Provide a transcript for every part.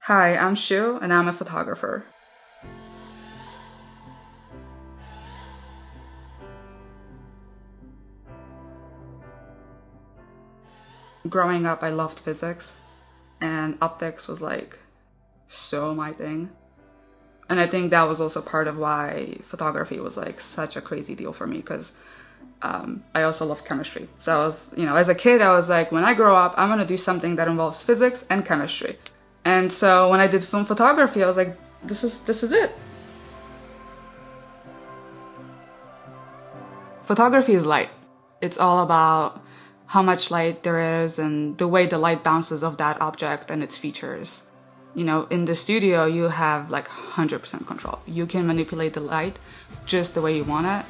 Hi, I'm Szu, and I'm a photographer. Growing up, I loved physics, and optics was like so my thing. And I think that was also part of why photography was like such a crazy deal for me because I also love chemistry. So I was, as a kid, I was like, when I grow up, I'm gonna do something that involves physics and chemistry. And so when I did film photography, I was like, this is it. Photography is light. It's all about how much light there is and the way the light bounces off that object and its features. In the studio, you have like 100% control. You can manipulate the light just the way you want it.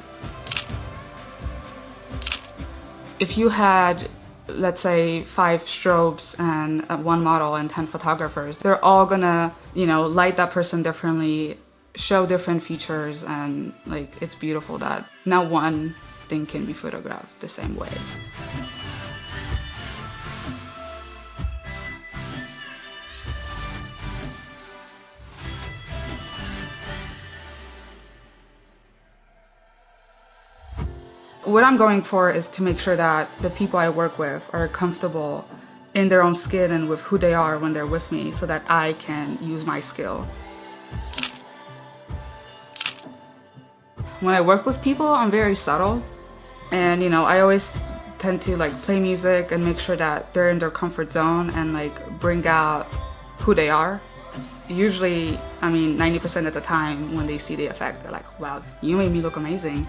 If you had, let's say, 5 strobes and one model and 10 photographers, they're all gonna, light that person differently, show different features, and like it's beautiful that not one thing can be photographed the same way. What I'm going for is to make sure that the people I work with are comfortable in their own skin and with who they are when they're with me so that I can use my skill. When I work with people, I'm very subtle. And I always tend to like play music and make sure that they're in their comfort zone and like bring out who they are. Usually, 90% of the time when they see the effect, they're like, wow, you made me look amazing.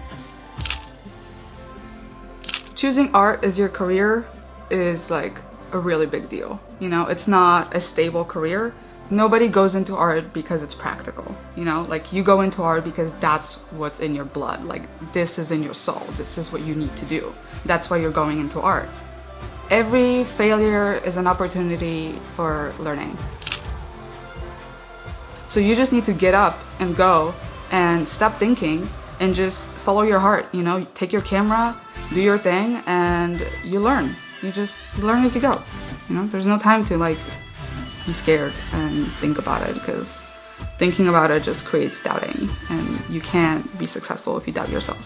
Choosing art as your career is like a really big deal. It's not a stable career. Nobody goes into art because it's practical. Like you go into art because that's what's in your blood. Like this is in your soul. This is what you need to do. That's why you're going into art. Every failure is an opportunity for learning. So you just need to get up and go and stop thinking and just follow your heart. Take your camera, do your thing, and you learn. You just learn as you go. There's no time to like be scared and think about it because thinking about it just creates doubting, and you can't be successful if you doubt yourself.